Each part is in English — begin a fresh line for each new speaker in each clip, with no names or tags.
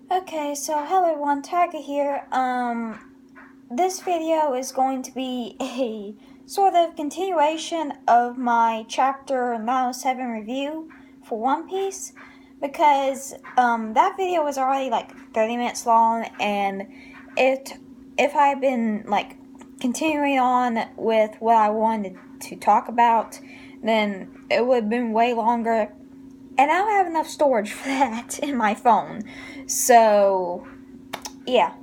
Okay, so hello everyone, Tiger here. This video is going to be a sort of continuation of my chapter 907 review for One Piece because that video was already like 30 minutes long, and if I had been like continuing on with what I wanted to talk about, then it would have been way longer. And I don't have enough storage for that in my phone. So, yeah.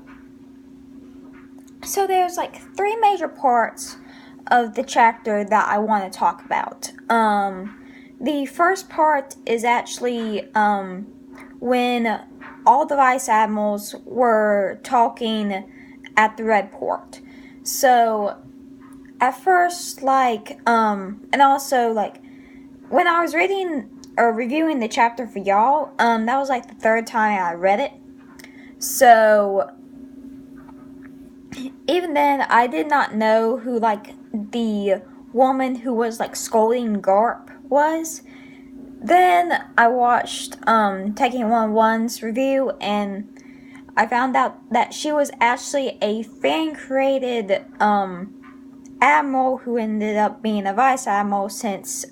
So there's like three major parts of the chapter that I want to talk about. The first part is actually when all the vice admirals were talking at the Red Port. So at first, and also like when I was reading or reviewing the chapter for y'all, that was like the third time I read it. So even then, I did not know who like the woman who was like scolding Garp was. Then I watched Taking 101's review, and I found out that she was actually a fan created admiral who ended up being a vice admiral since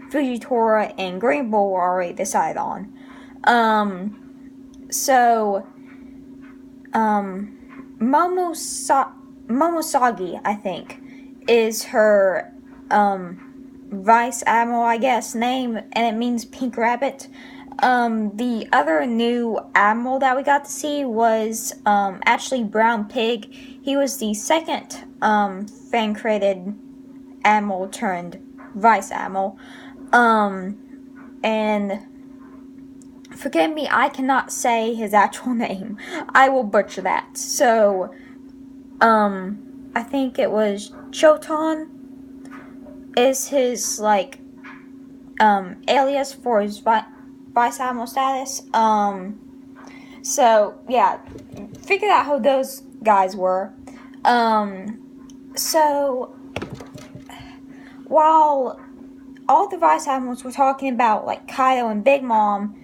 Fujitora and Green Bull were already decided on. Momosagi, I think, is her vice admiral, I guess, name, and it means pink rabbit. The other new admiral that we got to see was actually Brown Pig. He was the second fan created admiral turned vice admiral. And forgive me, I cannot say his actual name. I will butcher that. So, I think it was Choton is his, like, alias for his vice admiral status. So, yeah, figured out who those guys were. So, while all the vice admirals were talking about like Kaido and Big Mom,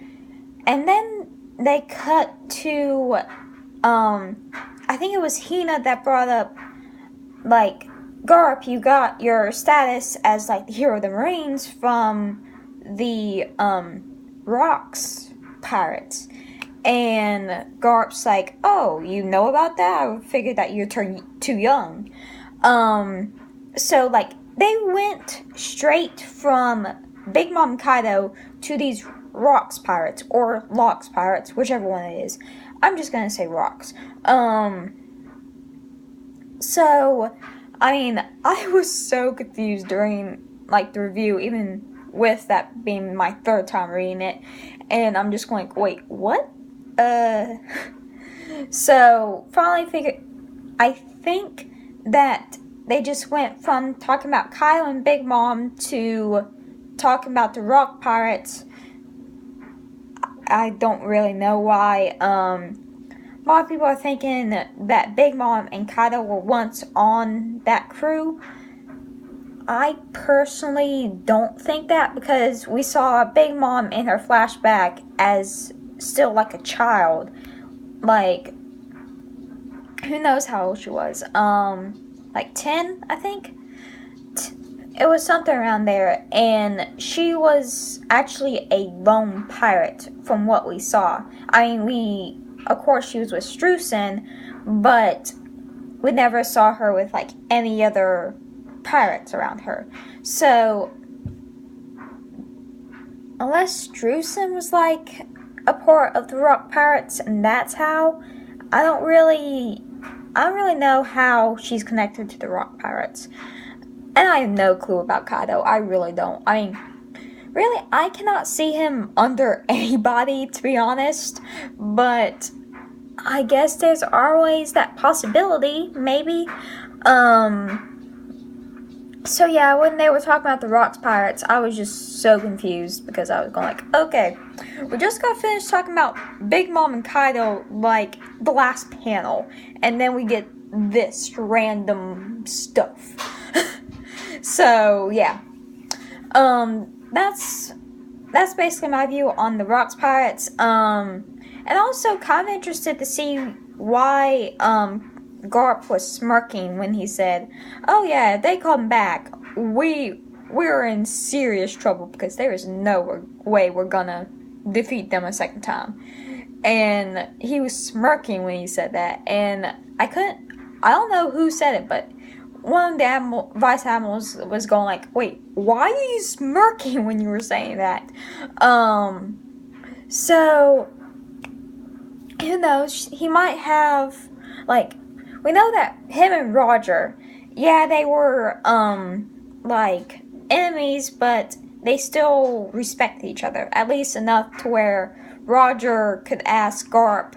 and then they cut to I think it was Hina that brought up like, Garp, you got your status as like the hero of the Marines from the Rocks pirates. And Garp's like, oh, you know about that? I figured that you're too young. So like they went straight from Big Mom and Kaido to these Rocks pirates, or Locks pirates, whichever one it is. I'm just gonna say Rocks. So, I mean, I was so confused during like the review, even with that being my third time reading it, and I'm just going, wait, what? So finally I think that they just went from talking about Kyle and Big Mom to talking about the Rock Pirates. I don't really know why. A lot of people are thinking that Big Mom and Kaido were once on that crew. I personally don't think that, because we saw Big Mom in her flashback as still like a child. Like, who knows how old she was? Like 10, I think? It was something around there, and she was actually a lone pirate from what we saw. I mean, of course, she was with Streusen, but we never saw her with like any other pirates around her. So, unless Streusen was like a part of the Rock Pirates, and that's how, I don't really know how she's connected to the Rock Pirates. And I have no clue about Kaido. I really don't. I mean, really, I cannot see him under anybody, to be honest. But I guess there's always that possibility, maybe. So yeah, when they were talking about the Rocks Pirates, I was just so confused, because I was going like, okay, we just got finished talking about Big Mom and Kaido, like, the last panel. And then we get this random stuff. So, yeah. That's basically my view on the Rocks Pirates. And also kind of interested to see why Garp was smirking when he said, "Oh yeah, if they come back, we're in serious trouble because there is no way we're gonna defeat them a second time." And he was smirking when he said that, and I don't know who said it, but one of the vice admirals was going like, "Wait, why are you smirking when you were saying that?" So, who knows, he might have, like, we know that him and Roger, yeah, they were, like, enemies, but they still respect each other, at least enough to where Roger could ask Garp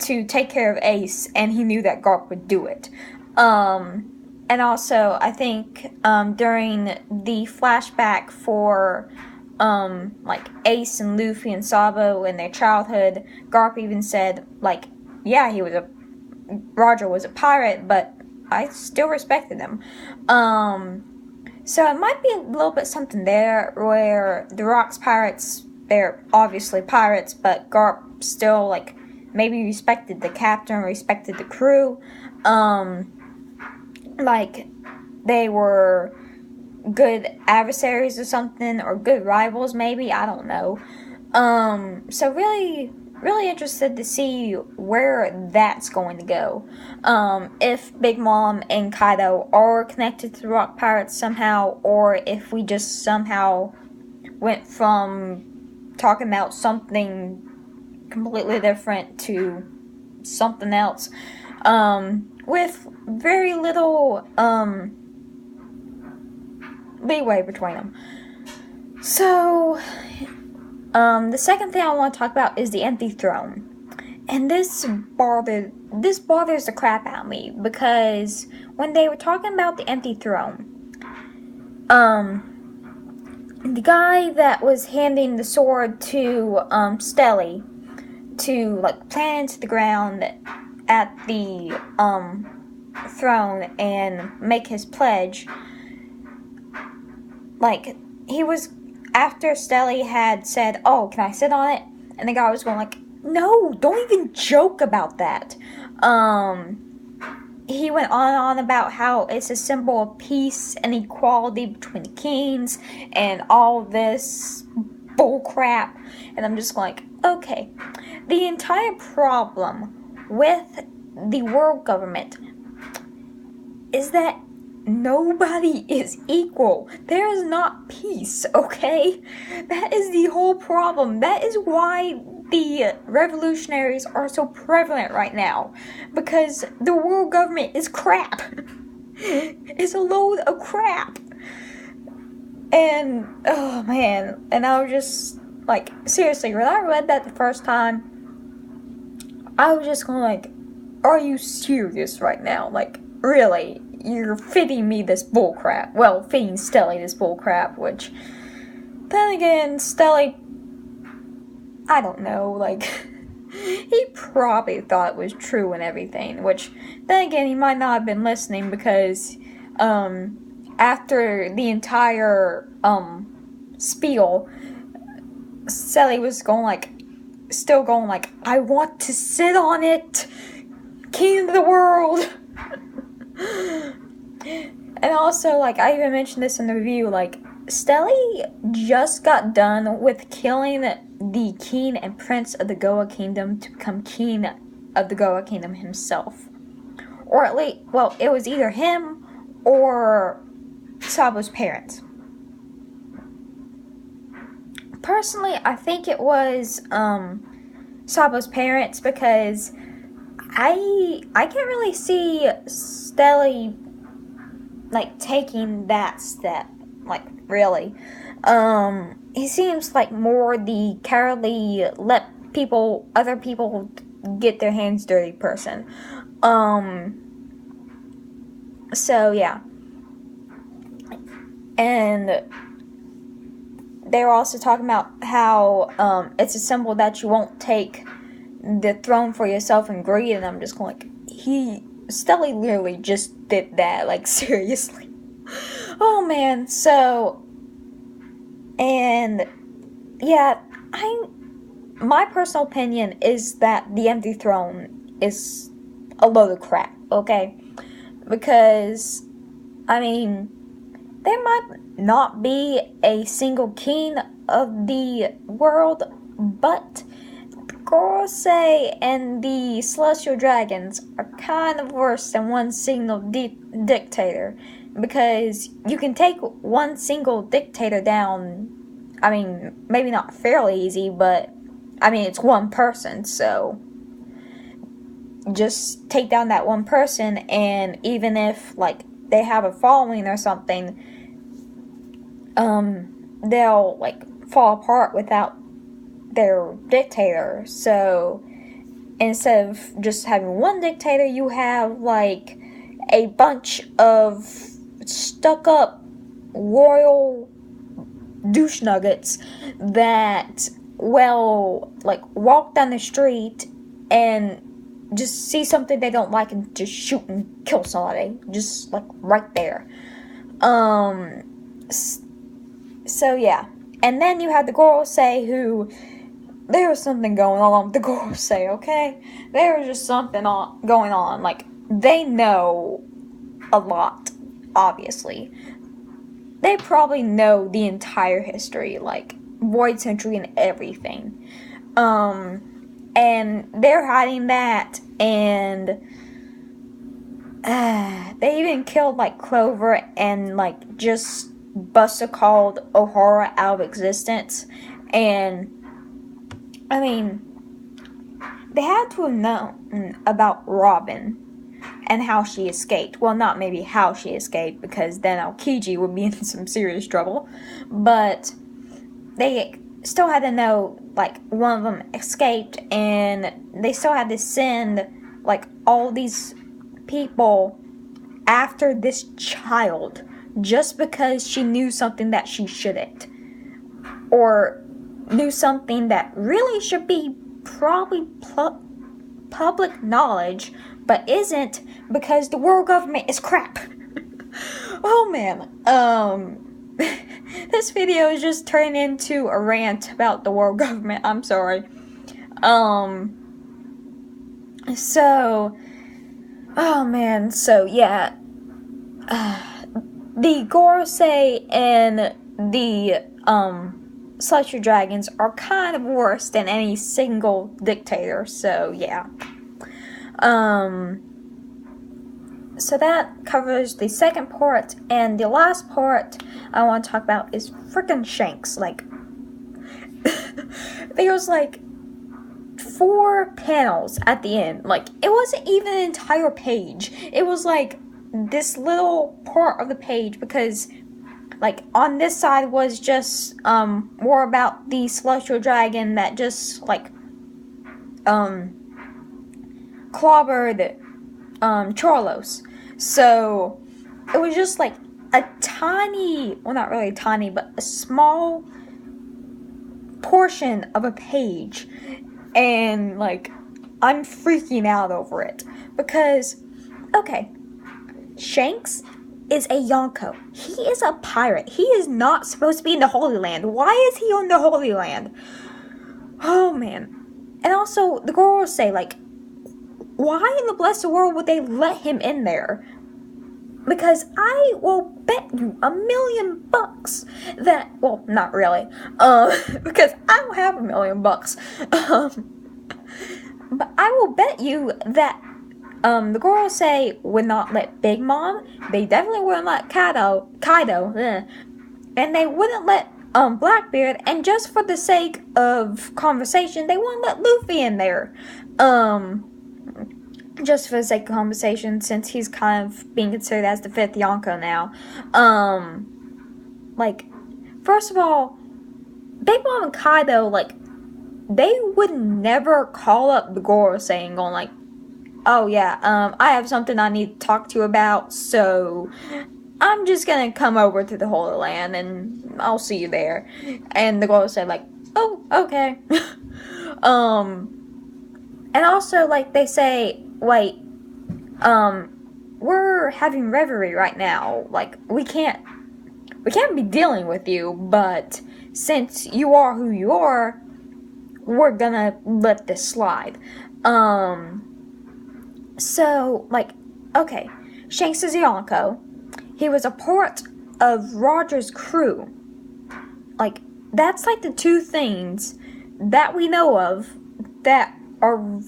to take care of Ace, and he knew that Garp would do it. And also, I think, during the flashback for, like, Ace and Luffy and Sabo in their childhood, Garp even said, like, yeah, Roger was a pirate, but I still respected him. So it might be a little bit something there where the Rock's pirates, they're obviously pirates, but Garp still, like, maybe respected the captain, respected the crew. Like, they were good adversaries or something, or good rivals maybe, I don't know. So really interested to see where that's going to go. If Big Mom and Kaido are connected to the Rock Pirates somehow, or if we just somehow went from talking about something completely different to something else, with very little, leeway between them. So, the second thing I want to talk about is the empty throne. And this bothers the crap out of me, because when they were talking about the empty throne, the guy that was handing the sword to, Stelly to, like, plant into the ground at the, throne and make his pledge, like, he was, after Stelly had said, "Oh, can I sit on it?" And the guy was going like, "No, don't even joke about that." He went on and on about how it's a symbol of peace and equality between the kings and all this bull crap. And I'm just like, okay. The entire problem with the world government is that nobody is equal. There is not peace, okay? That is the whole problem. That is why the revolutionaries are so prevalent right now. Because the world government is crap. It's a load of crap. And, oh man. And I was just, like, seriously, when I read that the first time, I was just going like, are you serious right now? Like, really? You're feeding me this bullcrap. Well, feeding Stelly this bullcrap, which, then again, Stelly, I don't know, like, he probably thought it was true and everything, which, then again, he might not have been listening because, after the entire, spiel, Stelly was still going like, I want to sit on it, king of the world. And also, like, I even mentioned this in the review, like, Stelly just got done with killing the king and prince of the Goa Kingdom to become king of the Goa Kingdom himself. Or at least, well, it was either him or Sabo's parents. Personally, I think it was Sabo's parents, because I can't really see Stelly, like, taking that step, like, really. He seems like more the cowardly, let other people get their hands dirty person. So, yeah. And they were also talking about how, it's a symbol that you won't take the throne for yourself and greed, and I'm just going like, Stelly literally just did that, like, seriously. Oh man, so, and yeah, my personal opinion is that the empty throne is a load of crap, okay? Because, I mean, there might not be a single king of the world, but Gorosei and the Celestial Dragons are kind of worse than one single dictator, because you can take one single dictator down, I mean, maybe not fairly easy, but, I mean, it's one person, so just take down that one person, and even if, like, they have a following or something, they'll, like, fall apart without their dictator. So instead of just having one dictator, you have, like, a bunch of stuck-up royal douche nuggets that, well, like, walk down the street and just see something they don't like and just shoot and kill somebody. Just, like, right there. So, yeah. And then you have the Gorosei, who, there was something going on with the Gorosei, okay? There was just something going on. Like, they know a lot, obviously. They probably know the entire history, like, Void Century and everything. And they're hiding that, and they even killed, like, Clover and, like, just Buster called O'Hara out of existence. And, I mean, they had to have known about Robin and how she escaped. Well, not maybe how she escaped, because then Aokiji would be in some serious trouble. But they still had to know, like, one of them escaped, and they still had to send, like, all these people after this child just because she knew something that she shouldn't, or knew something that really should be probably public knowledge, but isn't, because the world government is crap. Oh man, this video is just turning into a rant about the world government. I'm sorry. So, oh man, so yeah, the Gorosei and the, Celestial Dragons are kind of worse than any single dictator, so yeah. So that covers the second part, and the last part I want to talk about is frickin' Shanks. Like, there was, like, 4 panels at the end. Like, it wasn't even an entire page. It was, like, this little part of the page, because, like, on this side was just, more about the Celestial Dragon that just, like, clobbered, Charlos. So, it was just, like, a tiny, well, not really tiny, but a small portion of a page. And, like, I'm freaking out over it. Because, okay, Shanks is a Yonko. He is a pirate. He is not supposed to be in the Holy Land. Why is he on the Holy Land? Oh, man. And also, the girls say, like, why in the blessed world would they let him in there? Because I will bet you $1,000,000 that, well, not really, because I don't have $1,000,000, but I will bet you that, the girls say would not let Big Mom, they definitely wouldn't let Kaido, and they wouldn't let, Blackbeard, and just for the sake of conversation, they wouldn't let Luffy in there, just for the sake of conversation, since he's kind of being considered as the 5th Yonko now. Like, first of all, Big Mom and Kaido, like, they would never call up the Goro saying, going like, oh yeah, I have something I need to talk to you about, so I'm just gonna come over to the Holy Land and I'll see you there. And the Goro said, like, oh, okay. And also, like, they say, wait, we're having revelry right now. Like, we can't be dealing with you, but since you are who you are, we're gonna let this slide. So, like, okay, Shanks is a Yonko. He was a part of Roger's crew. Like, that's like the two things that we know of that are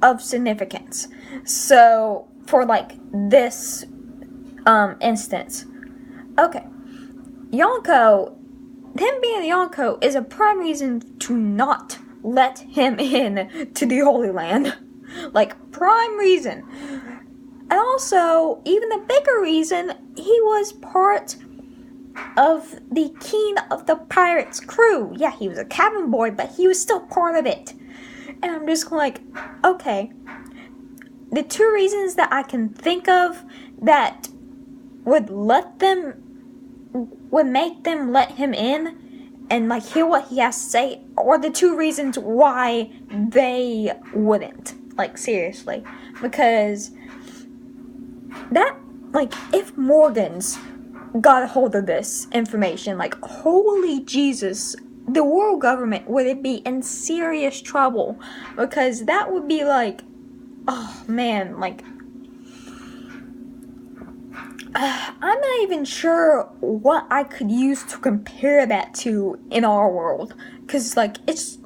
of significance. So, for like this instance. Okay. Yonko, him being a Yonko is a prime reason to not let him in to the Holy Land. Like, prime reason. And also, even a bigger reason, he was part of the King of the Pirates crew. Yeah, he was a cabin boy, but he was still part of it. And I'm just like, okay. The two reasons that I can think of that would make them let him in and like hear what he has to say are the two reasons why they wouldn't. Like, seriously. Because that, like, if Morgans got a hold of this information, like, holy Jesus, the world government would be in serious trouble. Because that would be like, oh man, like, I'm not even sure what I could use to compare that to in our world. Because, like, it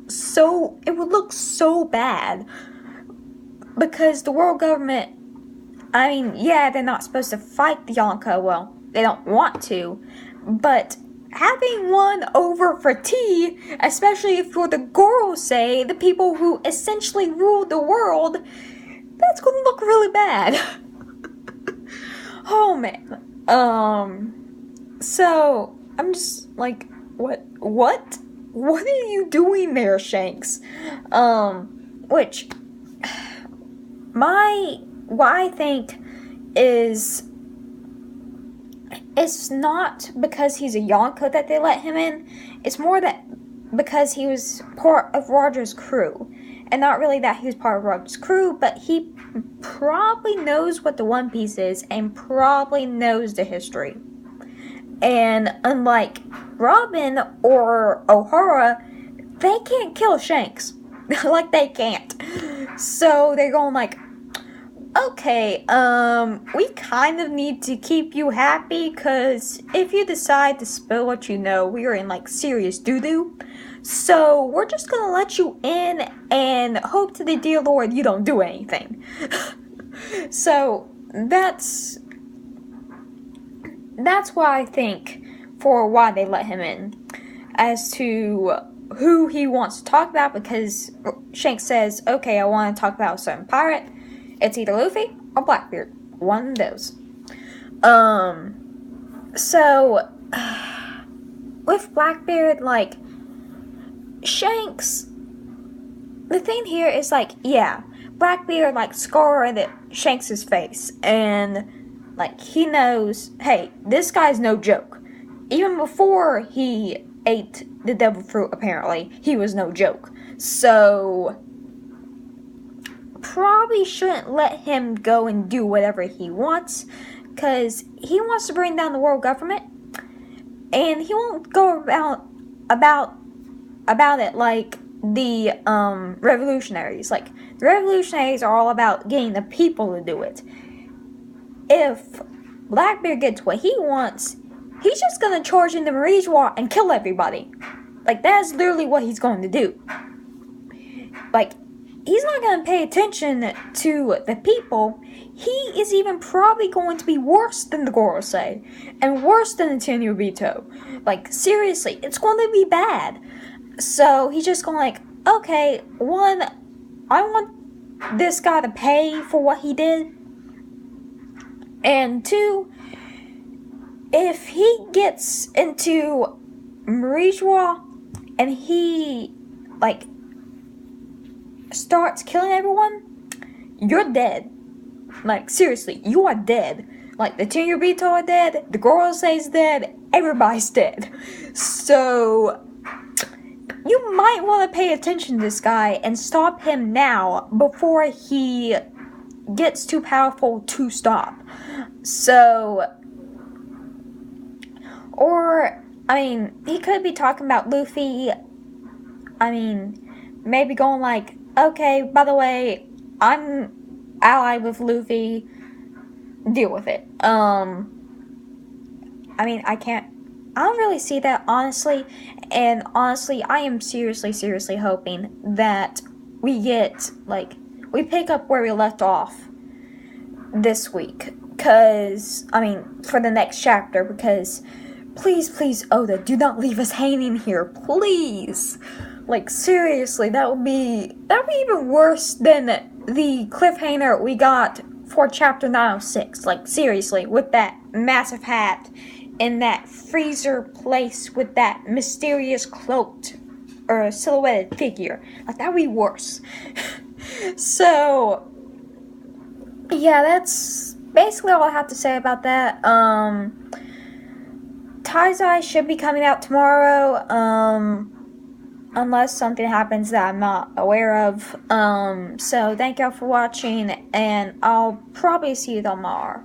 would look so bad. Because the world government, I mean, yeah, they're not supposed to fight the Yonko. Well, they don't want to. But having one over for tea, especially for the Gorosei, the people who essentially ruled the world, that's going to look really bad. Oh, man. So, I'm just like, what? What are you doing there, Shanks? Which, what I think is, it's not because he's a Yonko that they let him in. It's more that because he was part of Roger's crew. And not really that he was part of Roger's crew, but he probably knows what the One Piece is and probably knows the history. And unlike Robin or O'Hara, they can't kill Shanks. Like, they can't. So they're going like, okay, we kind of need to keep you happy, because if you decide to spill what you know, we are in, like, serious doo-doo. So we're just gonna let you in and hope to the dear Lord you don't do anything. So that's why I think for why they let him in. As to who he wants to talk about, because Shanks says, okay, I want to talk about a certain pirate. It's either Luffy or Blackbeard. One of those. So, with Blackbeard, like, Shanks, the thing here is, like, yeah, Blackbeard, like, scarred Shanks' face, and, like, he knows, hey, this guy's no joke. Even before he ate the devil fruit, apparently, he was no joke. So, probably shouldn't let him go and do whatever he wants, because he wants to bring down the world government, and he won't go about it like the revolutionaries. Like, the revolutionaries are all about getting the people to do it. If Blackbeard gets what he wants, he's just gonna charge into Marijois and kill everybody. Like, that's literally what he's going to do. Like, he's not going to pay attention to the people. He is even probably going to be worse than the Gorosei. And worse than the Tenryubito. Like, seriously, it's going to be bad. So, he's just going like, okay, one, I want this guy to pay for what he did. And two, if he gets into Marijois and he, like, starts killing everyone, you're dead. Like, seriously, you are dead. Like, the Tenryubito are dead, the Gorosei's dead, everybody's dead. So, you might want to pay attention to this guy and stop him now before he gets too powerful to stop. So, or, I mean, he could be talking about Luffy. I mean, maybe going like, okay, by the way, I'm allied with Luffy, deal with it. I mean, I don't really see that, honestly, and honestly, I am seriously hoping that we get, like, we pick up where we left off this week, for the next chapter, because please, Oda, do not leave us hanging here, please. Like, seriously, that would be even worse than the cliffhanger we got for chapter 906. Like, seriously, with that massive hat in that freezer place with that mysterious cloaked or silhouetted figure. Like, that would be worse. So, yeah, that's basically all I have to say about that. Taizai should be coming out tomorrow, unless something happens that I'm not aware of. So thank y'all for watching, and I'll probably see you tomorrow.